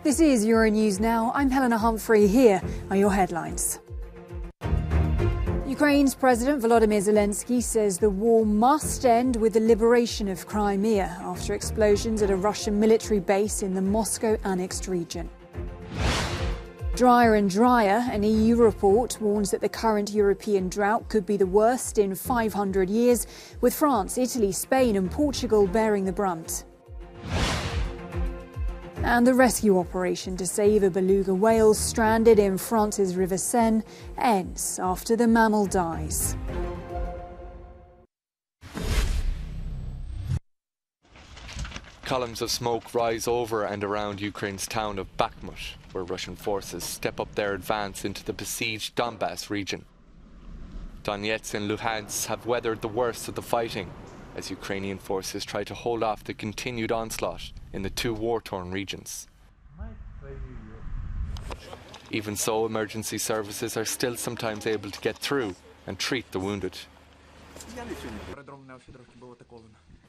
This is Euronews Now. I'm Helena Humphrey. Here are your headlines. Ukraine's President Volodymyr Zelensky says the war must end with the liberation of Crimea after explosions at a Russian military base in the Moscow-annexed region. Drier and drier, an EU report warns that the current European drought could be the worst in 500 years, with France, Italy, Spain and Portugal bearing the brunt. And the rescue operation to save a beluga whale stranded in France's River Seine ends after the mammal dies. Columns of smoke rise over and around Ukraine's town of Bakhmut, where Russian forces step up their advance into the besieged Donbass region. Donetsk and Luhansk have weathered the worst of the fighting, as Ukrainian forces try to hold off the continued onslaught in the two war-torn regions. Even so, emergency services are still sometimes able to get through and treat the wounded.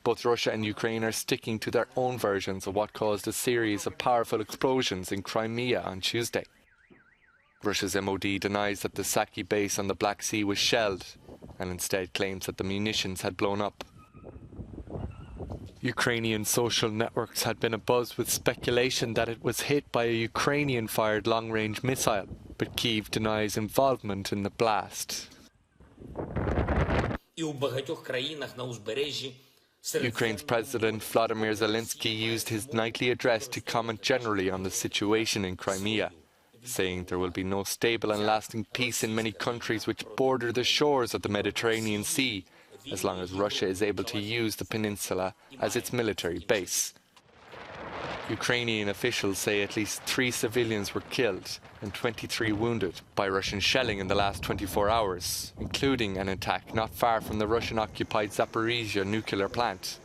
Both Russia and Ukraine are sticking to their own versions of what caused a series of powerful explosions in Crimea on Tuesday. Russia's MOD denies that the Saki base on the Black Sea was shelled and instead claims that the munitions had blown up. Ukrainian social networks had been abuzz with speculation that it was hit by a Ukrainian-fired long-range missile, but Kyiv denies involvement in the blast. Ukraine's President Volodymyr Zelensky used his nightly address to comment generally on the situation in Crimea, saying there will be no stable and lasting peace in many countries which border the shores of the Mediterranean Sea, as long as Russia is able to use the peninsula as its military base. Ukrainian officials say at least 3 civilians were killed and 23 wounded by Russian shelling in the last 24 hours, including an attack not far from the Russian-occupied Zaporizhzhia nuclear plant.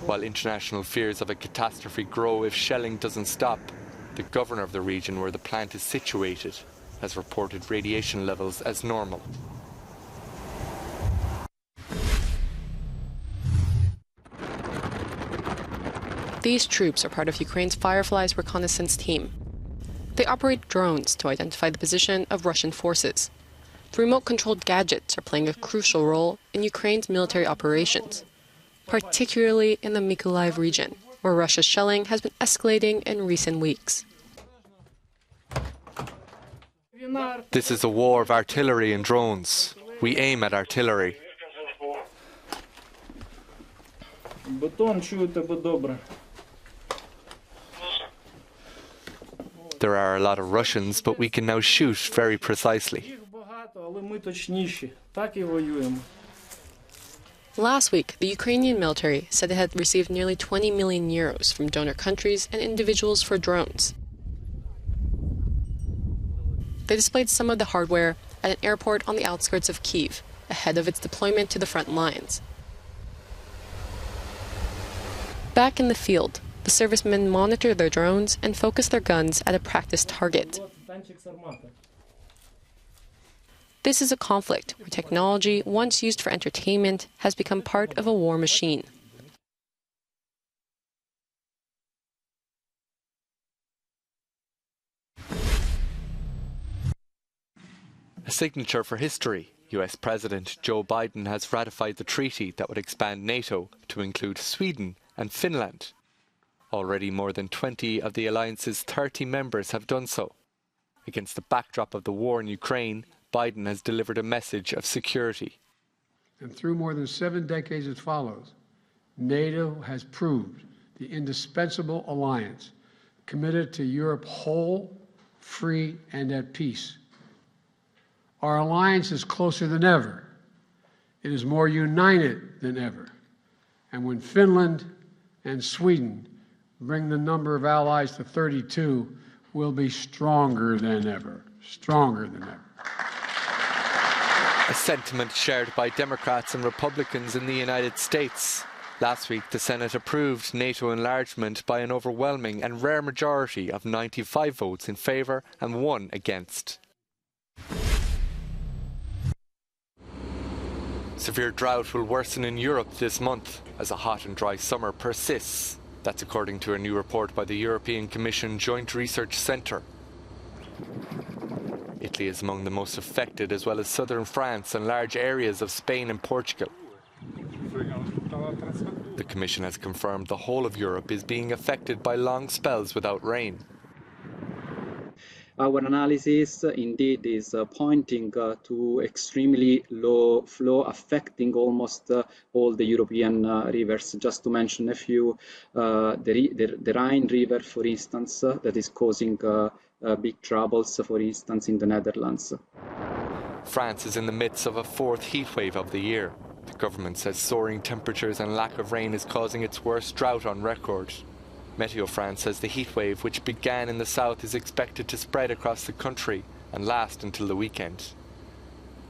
While international fears of a catastrophe grow if shelling doesn't stop, the governor of the region where the plant is situated has reported radiation levels as normal. These troops are part of Ukraine's Firefly's reconnaissance team. They operate drones to identify the position of Russian forces. The remote-controlled gadgets are playing a crucial role in Ukraine's military operations, particularly in the Mykolaiv region, where Russia's shelling has been escalating in recent weeks. This is a war of artillery and drones. We aim at artillery. There are a lot of Russians, but we can now shoot very precisely. Last week, the Ukrainian military said it had received nearly 20 million euros from donor countries and individuals for drones. They displayed some of the hardware at an airport on the outskirts of Kyiv, ahead of its deployment to the front lines. Back in the field, the servicemen monitor their drones and focus their guns at a practice target. This is a conflict where technology, once used for entertainment, has become part of a war machine. A signature for history. US President Joe Biden has ratified the treaty that would expand NATO to include Sweden and Finland. Already more than 20 of the alliance's 30 members have done so. Against the backdrop of the war in Ukraine, Biden has delivered a message of security. And through more than 7 decades that follows, NATO has proved the indispensable alliance committed to Europe whole, free, and at peace. Our alliance is closer than ever. It is more united than ever. And when Finland and Sweden bring the number of allies to 32, we'll be stronger than ever. Stronger than ever. A sentiment shared by Democrats and Republicans in the United States. Last week, the Senate approved NATO enlargement by an overwhelming and rare majority of 95 votes in favour and 1 against. Severe drought will worsen in Europe this month as a hot and dry summer persists. That's according to a new report by the European Commission Joint Research Centre. Italy is among the most affected, as well as southern France and large areas of Spain and Portugal. The Commission has confirmed the whole of Europe is being affected by long spells without rain. Our analysis indeed is pointing to extremely low flow affecting almost all the European rivers. Just to mention a few, the Rhine River, for instance, that is causing big troubles, for instance, in the Netherlands. France is in the midst of a fourth heat wave of the year. The government says soaring temperatures and lack of rain is causing its worst drought on record. Meteo France says the heat wave, which began in the south, is expected to spread across the country and last until the weekend.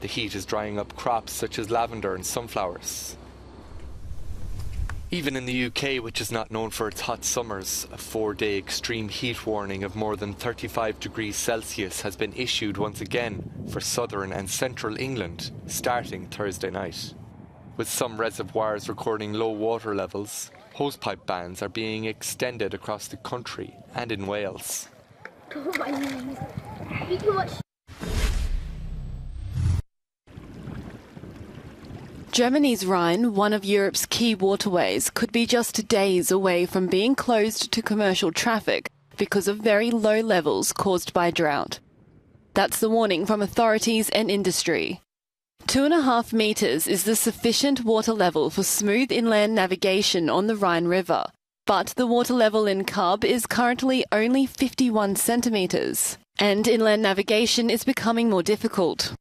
The heat is drying up crops such as lavender and sunflowers. Even in the UK, which is not known for its hot summers, a 4-day extreme heat warning of more than 35 degrees Celsius has been issued once again for southern and central England, starting Thursday night. With some reservoirs recording low water levels, hosepipe bans are being extended across the country and in Wales. Germany's Rhine, one of Europe's key waterways, could be just days away from being closed to commercial traffic because of very low levels caused by drought. That's the warning from authorities and industry. 2.5 metres is the sufficient water level for smooth inland navigation on the Rhine River, but the water level in Cub is currently only 51 centimetres, and inland navigation is becoming more difficult.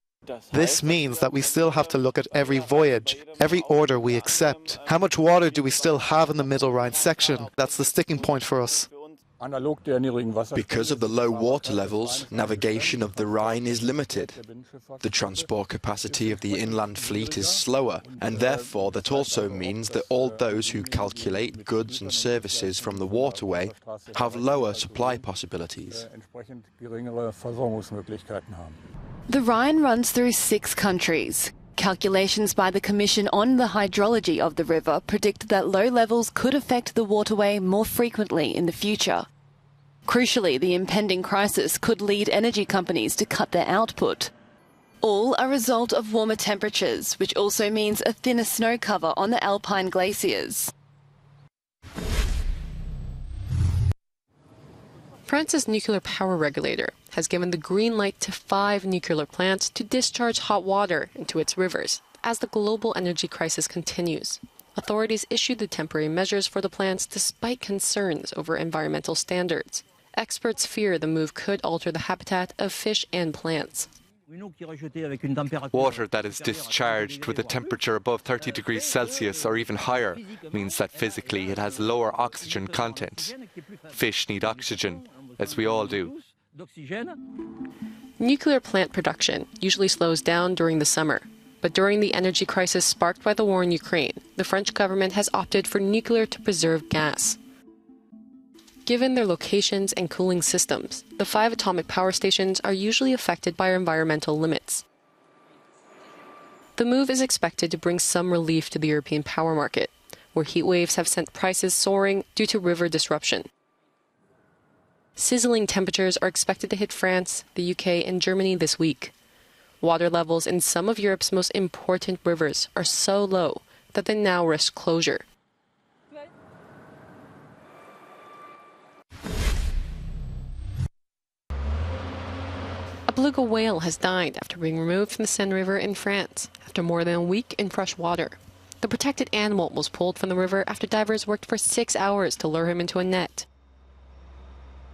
This means that we still have to look at every voyage, every order we accept. How much water do we still have in the Middle Rhine section? That's the sticking point for us. Because of the low water levels, navigation of the Rhine is limited. The transport capacity of the inland fleet is slower, and therefore that also means that all those who calculate goods and services from the waterway have lower supply possibilities. The Rhine runs through 6 countries. Calculations by the Commission on the hydrology of the river predict that low levels could affect the waterway more frequently in the future. Crucially, the impending crisis could lead energy companies to cut their output. All a result of warmer temperatures, which also means a thinner snow cover on the alpine glaciers. France's nuclear power regulator has given the green light to 5 nuclear plants to discharge hot water into its rivers as the global energy crisis continues. Authorities issued the temporary measures for the plants despite concerns over environmental standards. Experts fear the move could alter the habitat of fish and plants. Water that is discharged with a temperature above 30 degrees Celsius or even higher means that physically it has lower oxygen content. Fish need oxygen, as we all do. Nuclear plant production usually slows down during the summer, but during the energy crisis sparked by the war in Ukraine, the French government has opted for nuclear to preserve gas. Given their locations and cooling systems, the 5 atomic power stations are usually affected by environmental limits. The move is expected to bring some relief to the European power market, where heat waves have sent prices soaring due to river disruption. Sizzling temperatures are expected to hit France, the UK, and Germany this week. Water levels in some of Europe's most important rivers are so low that they now risk closure. A beluga whale has died after being removed from the Seine River in France after more than a week in fresh water. The protected animal was pulled from the river after divers worked for 6 hours to lure him into a net.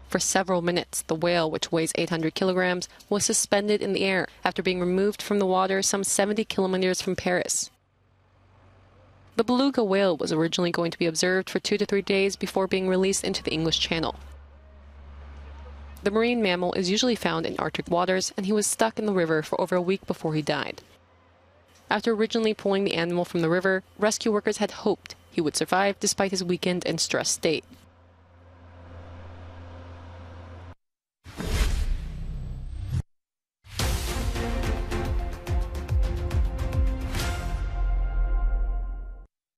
For several minutes, the whale, which weighs 800 kilograms, was suspended in the air after being removed from the water some 70 kilometers from Paris. The beluga whale was originally going to be observed for 2 to 3 days before being released into the English Channel. The marine mammal is usually found in Arctic waters, and he was stuck in the river for over a week before he died. After originally pulling the animal from the river, rescue workers had hoped he would survive despite his weakened and stressed state.